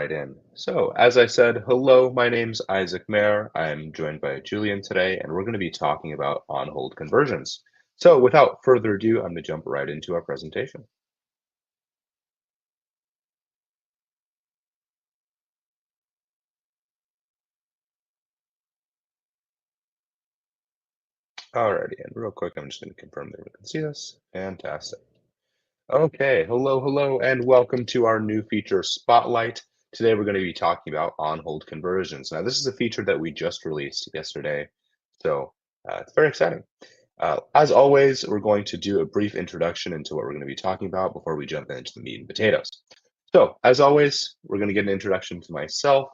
right in. So, as I said, hello, my name's Isaac Mayer. I'm joined by Julian today, and we're going to be talking about on-hold conversions. So, without further ado, I'm going to jump right into our presentation. Alrighty, and real quick, I'm just going to confirm that we can see this. Fantastic. Okay, hello, and welcome to our new feature, Spotlight. Today, we're going to be talking about on-hold conversions. Now, this is a feature that we just released yesterday, so it's very exciting. As always, we're going to do a brief introduction into what we're going to be talking about before we jump into the meat and potatoes. So, as always, we're going to get an introduction to myself.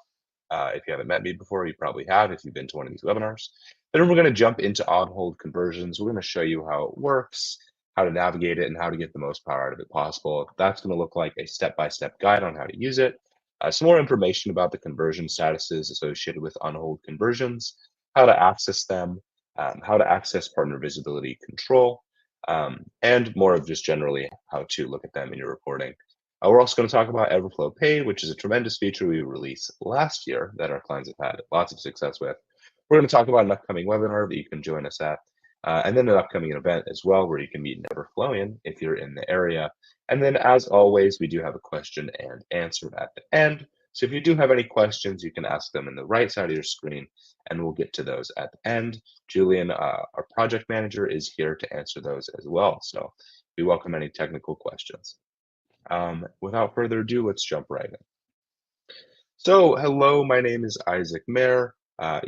If you haven't met me before, you probably have if you've been to one of these webinars. Then we're going to jump into on-hold conversions. We're going to show you how it works, how to navigate it, and how to get the most power out of it possible. That's going to look like a step-by-step guide on how to use it. Some more information about the conversion statuses associated with on-hold conversions, how to access them, how to access partner visibility control, and more of just generally how to look at them in your reporting. We're also going to talk about Everflow Pay, which is a tremendous feature we released last year that our clients have had lots of success with. We're going to talk about an upcoming webinar that you can join us at, and then an upcoming event as well where you can meet an Everflowian if you're in the area. And then, as always, we do have a question and answer at the end. So if you do have any questions, you can ask them in the right side of your screen, and we'll get to those at the end. Julian, our project manager, is here to answer those as well. So we welcome any technical questions. Without further ado, let's jump right in. So, hello, my name is Isaac Mayer.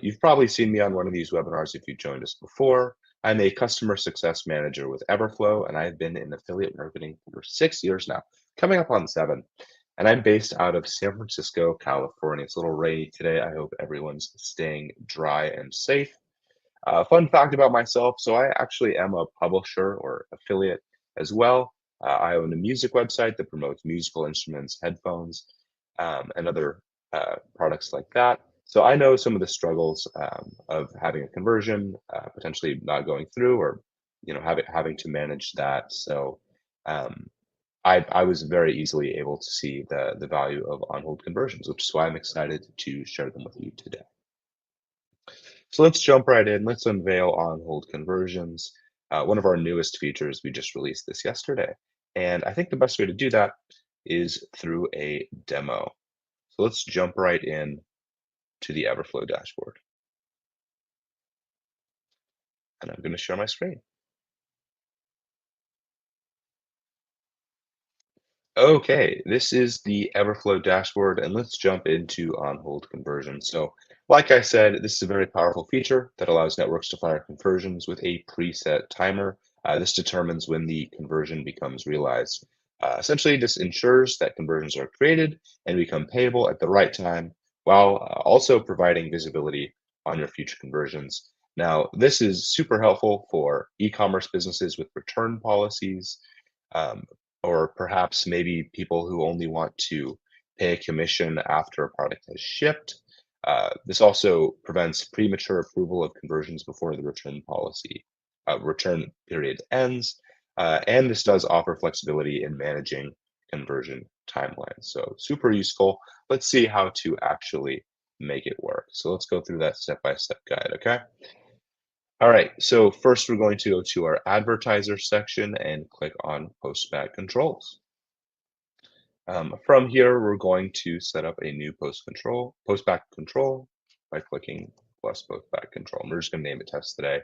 You've probably seen me on one of these webinars if you joined us before. I'm a customer success manager with Everflow, and I've been in affiliate marketing for 6 years now, coming up on 7. And I'm based out of San Francisco, California. It's a little rainy today. I hope everyone's staying dry and safe. Fun fact about myself, so I actually am a publisher or affiliate as well. I own a music website that promotes musical instruments, headphones, and other products like that. So I know some of the struggles of having a conversion, potentially not going through, or having to manage that. So um, I was very easily able to see the value of on-hold conversions, which is why I'm excited to share them with you today. So let's jump right in. Let's unveil on-hold conversions, one of our newest features. We just released this yesterday. And I think the best way to do that is through a demo. So let's jump right in to the Everflow dashboard. And I'm going to share my screen. Okay, this is the Everflow dashboard, and let's jump into on-hold conversions. So, like I said, this is a very powerful feature that allows networks to fire conversions with a preset timer. This determines when the conversion becomes realized. Essentially, this ensures that conversions are created and become payable at the right time, while also providing visibility on your future conversions. Now, this is super helpful for e-commerce businesses with return policies, um, or perhaps maybe people who only want to pay a commission after a product has shipped. This also prevents premature approval of conversions before the return period ends. And this does offer flexibility in managing conversion timelines. So super useful. Let's see how to actually make it work. So let's go through that step-by-step guide, okay? All right, so first we're going to go to our advertiser section and click on postback controls. From here, we're going to set up a new postback control by clicking plus postback control. We're just going to name it test today.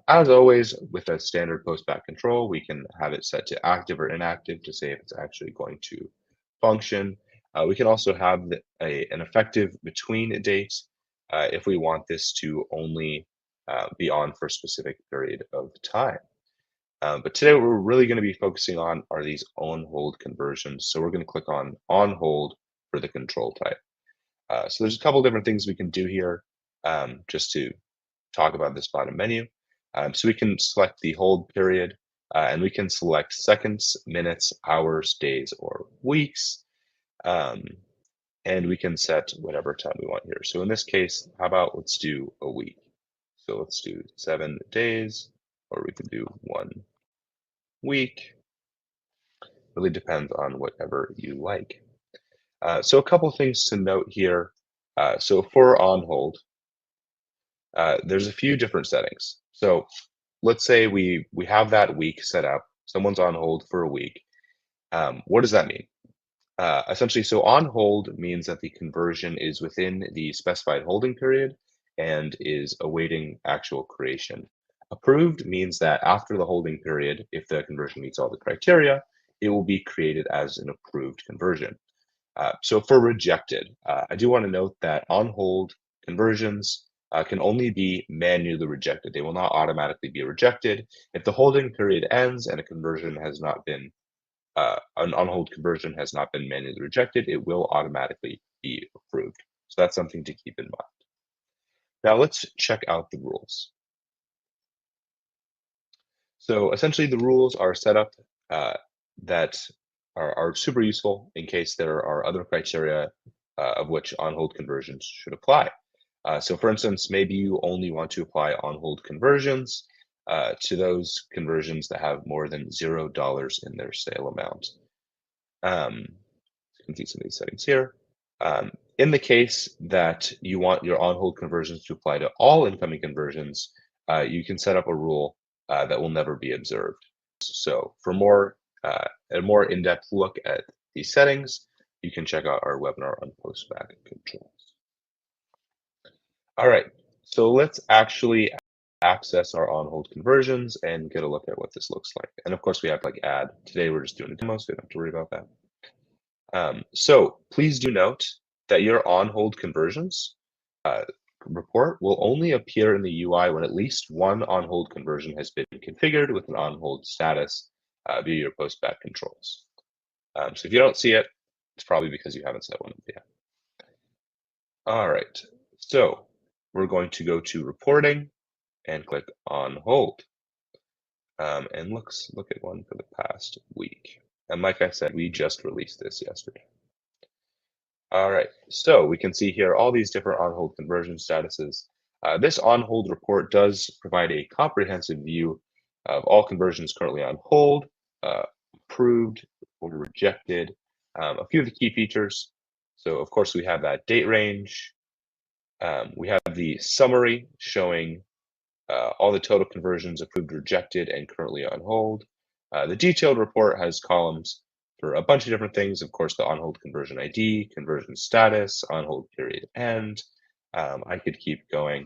As always, with a standard postback control, we can have it set to active or inactive to say if it's actually going to function. We can also have an effective between date if we want this to only be on for a specific period of time. But today, what we're really going to be focusing on are these on-hold conversions. So we're going to click on hold for the control type. So there's a couple different things we can do here just to talk about this bottom menu. So we can select the hold period, and we can select seconds, minutes, hours, days, or weeks. Um, and we can set whatever time we want here. So in this case, how about let's do a week. So let's do 7 days, or we can do 1 week. Really depends on whatever you like. So a couple things to note here. So for on hold, there's a few different settings. So let's say we have that week set up. Someone's on hold for a week. What does that mean? Essentially, so on hold means that the conversion is within the specified holding period and is awaiting actual creation. Approved means that after the holding period, if the conversion meets all the criteria, it will be created as an approved conversion. So for rejected, I do want to note that on hold conversions can only be manually rejected. They will not automatically be rejected. If the holding period ends and a conversion has not been an on-hold conversion has not been manually rejected, it will automatically be approved. So that's something to keep in mind. Now let's check out the rules. So essentially the rules are set up that are super useful in case there are other criteria of which on-hold conversions should apply. So for instance, maybe you only want to apply on-hold conversions to those conversions that have more than $0 in their sale amount. You can see some of these settings here. In the case that you want your on-hold conversions to apply to all incoming conversions, you can set up a rule that will never be observed. So for a more in-depth look at these settings, you can check out our webinar on post-back controls. All right, so let's actually access our on-hold conversions and get a look at what this looks like. And of course, we have like add. Today, we're just doing a demo, so we don't have to worry about that. So please do note that your on-hold conversions report will only appear in the UI when at least one on-hold conversion has been configured with an on-hold status via your post-back controls. So if you don't see it, it's probably because you haven't set one up yet. All right, so we're going to go to reporting and click on hold. And let's look at one for the past week. And like I said, we just released this yesterday. All right, so we can see here all these different on-hold conversion statuses. This on-hold report does provide a comprehensive view of all conversions currently on hold, approved or rejected, a few of the key features. So of course we have that date range. We have the summary showing all the total conversions approved, rejected, and currently on hold. The detailed report has columns for a bunch of different things. Of course, the on-hold conversion ID, conversion status, on-hold period end. I could keep going.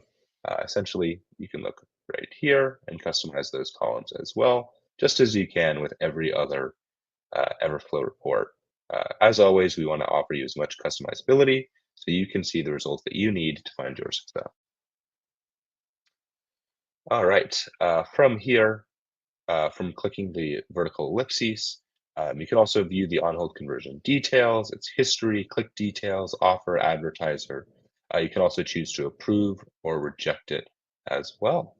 Essentially, you can look right here and customize those columns as well, just as you can with every other Everflow report. As always, we want to offer you as much customizability so you can see the results that you need to find your success. All right, from here, from clicking the vertical ellipses, you can also view the on-hold conversion details, its history, click details, offer, advertiser. You can also choose to approve or reject it as well.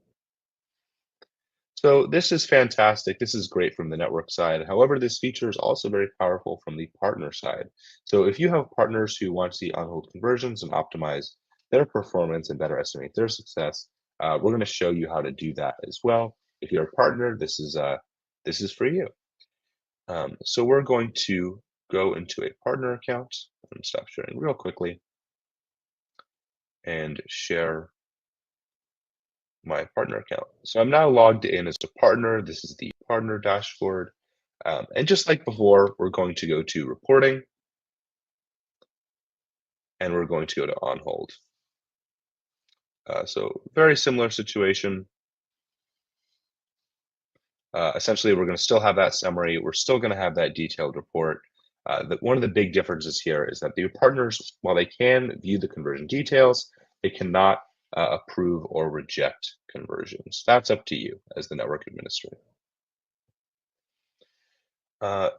So this is fantastic. This is great from the network side. However, this feature is also very powerful from the partner side. So if you have partners who want to see on-hold conversions and optimize their performance and better estimate their success, we're going to show you how to do that as well. If you're a partner, this is for you. So we're going to go into a partner account. I'm going to stop sharing real quickly and share my partner account. So I'm now logged in as a partner. This is the partner dashboard. And just like before, we're going to go to reporting and we're going to go to on hold. So very similar situation. Essentially, we're going to still have that summary. We're still going to have that detailed report. One of the big differences here is that the partners, while they can view the conversion details, they cannot approve or reject conversions. That's up to you as the network administrator.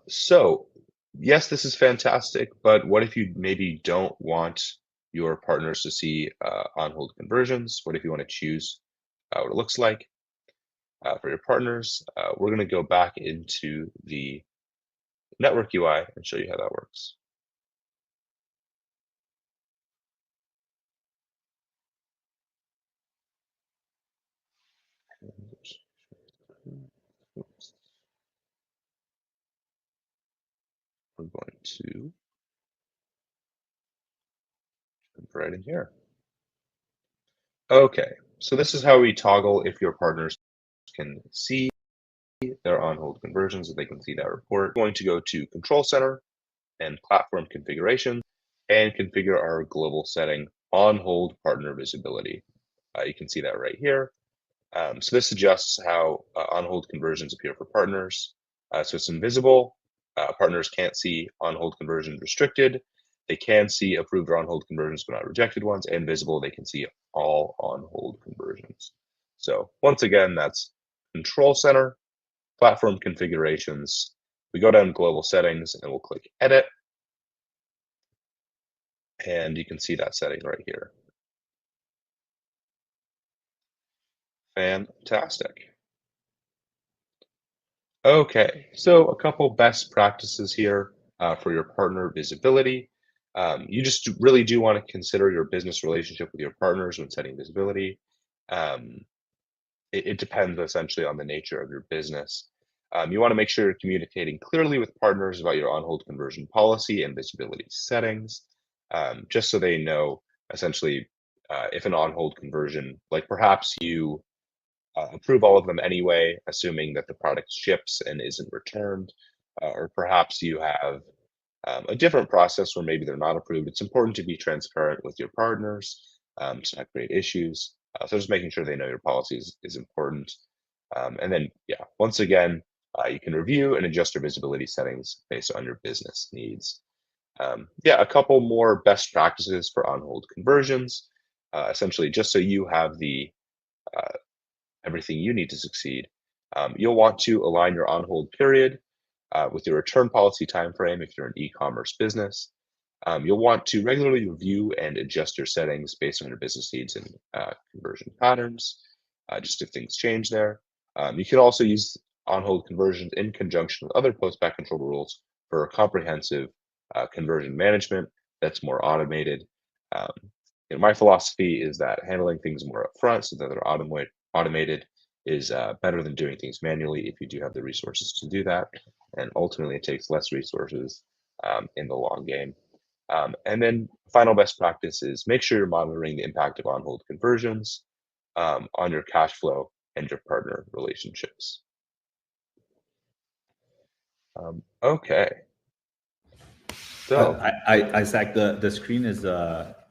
So yes, this is fantastic, but what if you maybe don't want your partners to see on-hold conversions? What if you want to choose what it looks like for your partners? We're going to go back into the network UI and show you how that works. Oops. We're going to right in here. Okay, so this is how we toggle if your partners can see their on-hold conversions, if they can see that report. We're going to go to Control Center and Platform Configuration and configure our global setting on-hold partner visibility. You can see that right here. So this adjusts how on-hold conversions appear for partners. So it's invisible. Partners can't see on-hold conversions restricted. They can see approved or on-hold conversions, but not rejected ones. And visible, they can see all on-hold conversions. So once again, that's Control Center, Platform Configurations. We go down Global Settings and we'll click Edit. And you can see that setting right here. Fantastic. Okay, so a couple best practices here for your partner visibility. You just really do want to consider your business relationship with your partners when setting visibility. Um, it depends essentially on the nature of your business. You want to make sure you're communicating clearly with partners about your on-hold conversion policy and visibility settings, just so they know essentially if an on-hold conversion, like perhaps you approve all of them anyway, assuming that the product ships and isn't returned, or perhaps you have a different process where maybe they're not approved. It's important to be transparent with your partners to not create issues. So just making sure they know your policies is important. And then, yeah, once again, you can review and adjust your visibility settings based on your business needs. Yeah, a couple more best practices for on-hold conversions. Essentially, just so you have the everything you need to succeed. You'll want to align your on-hold period with your return policy timeframe if you're an e-commerce business. You'll want to regularly review and adjust your settings based on your business needs and conversion patterns, just if things change there. You can also use on-hold conversions in conjunction with other post-back control rules for a comprehensive conversion management that's more automated. Um, my philosophy is that handling things more upfront so that they're automated is better than doing things manually if you do have the resources to do that. And ultimately, it takes less resources in the long game. And then final best practice is make sure you're monitoring the impact of on-hold conversions on your cash flow and your partner relationships. Okay. So, Isaac, the screen is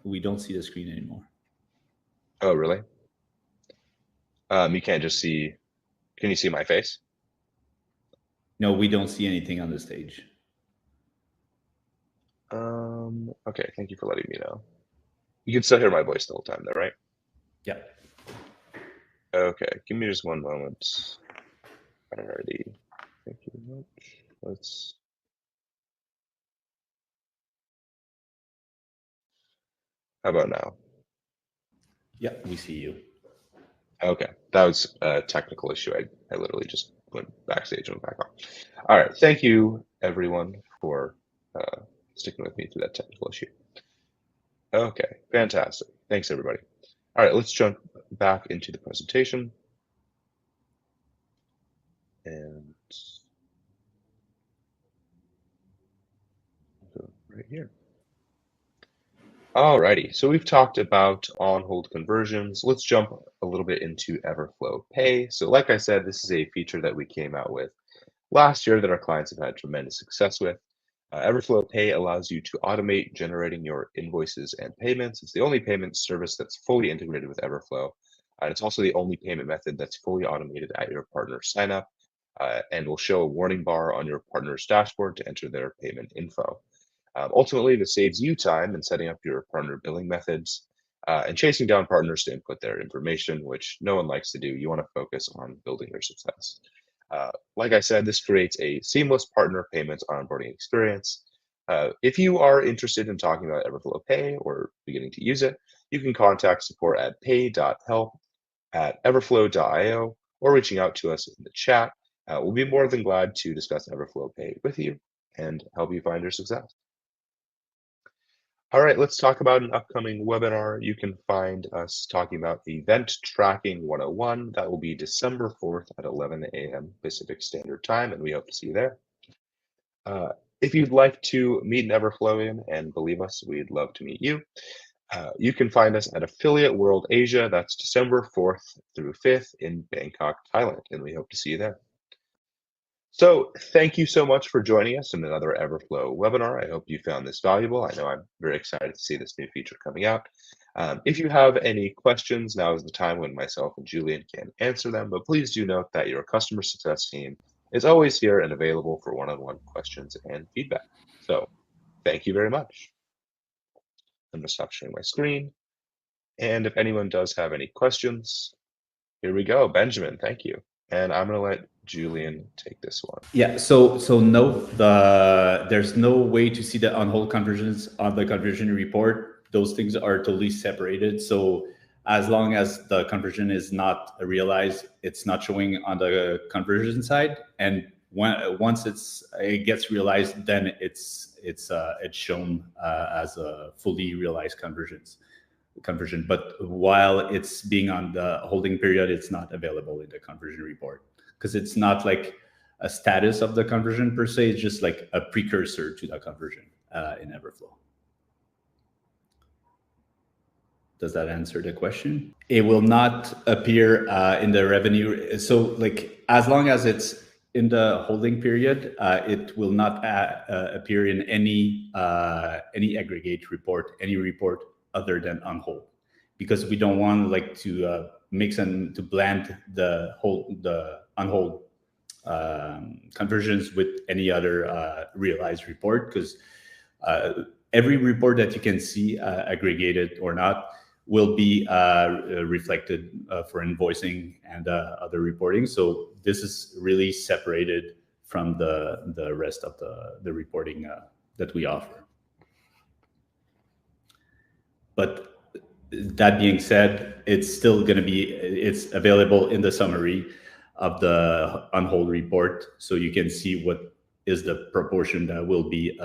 we don't see the screen anymore. oh, really? You can't just see, can you see my face? No, we don't see anything on the stage. Okay, thank you for letting me know. You can still hear my voice the whole time though, right? Yeah. Okay, give me just one moment. Alrighty, thank you very much. How about now? Yeah, we see you. Okay, that was a technical issue. I literally just went backstage and went back on. All right, thank you everyone for sticking with me through that technical issue. Okay, fantastic. Thanks everybody. All right, let's jump back into the presentation. And go right here. Alrighty, so we've talked about on-hold conversions. Let's jump a little bit into Everflow Pay. So like I said, this is a feature that we came out with last year that our clients have had tremendous success with. Everflow Pay allows you to automate generating your invoices and payments. It's the only payment service that's fully integrated with Everflow. And it's also the only payment method that's fully automated at your partner signup and will show a warning bar on your partner's dashboard to enter their payment info. Ultimately, this saves you time in setting up your partner billing methods and chasing down partners to input their information, which no one likes to do. You want to focus on building your success. Like I said, this creates a seamless partner payments onboarding experience. If you are interested in talking about Everflow Pay or beginning to use it, you can contact support at pay.help@everflow.io or reaching out to us in the chat. We'll be more than glad to discuss Everflow Pay with you and help you find your success. All right, let's talk about an upcoming webinar. You can find us talking about Event Tracking 101. That will be December 4th at 11 a.m. Pacific Standard Time, and we hope to see you there. If you'd like to meet an Everflowian, and believe us, we'd love to meet you, You can find us at Affiliate World Asia. That's December 4th through 5th in Bangkok, Thailand, and we hope to see you there. So thank you so much for joining us in another Everflow webinar. I hope you found this valuable. I know I'm very excited to see this new feature coming out. If you have any questions, now is the time when myself and Julian can answer them, but please do note that your customer success team is always here and available for one-on-one questions and feedback. So thank you very much. I'm going to stop sharing my screen. And if anyone does have any questions, here we go. Benjamin, thank you. And I'm going to let Julian take this one. Yeah, so no, there's no way to see the on-hold conversions on the conversion report. Those things are totally separated. So as long as the conversion is not realized, it's not showing on the conversion side. And once it gets realized, then it's shown as a fully realized conversion. But while it's being on the holding period, it's not available in the conversion report because it's not like a status of the conversion per se. It's just like a precursor to the conversion in Everflow. Does that answer the question? It will not appear in the revenue. So like as long as it's in the holding period, it will not appear in any aggregate report, any report other than on hold, because we don't want like to mix and to blend the on hold conversions with any other realized report, because every report that you can see, aggregated or not, will be reflected for invoicing and other reporting. So this is really separated from the rest of the reporting that we offer. But that being said, it's still going to be, it's available in the summary of the on-hold report, so you can see what is the proportion that will be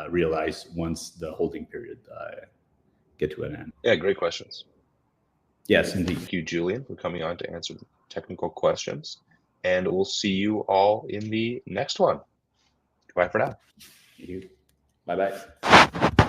realized once the holding period get to an end. Yeah, great questions. Yes, indeed. Thank you, Julian, for coming on to answer the technical questions. And we'll see you all in the next one. Bye for now. Thank you. Bye-bye.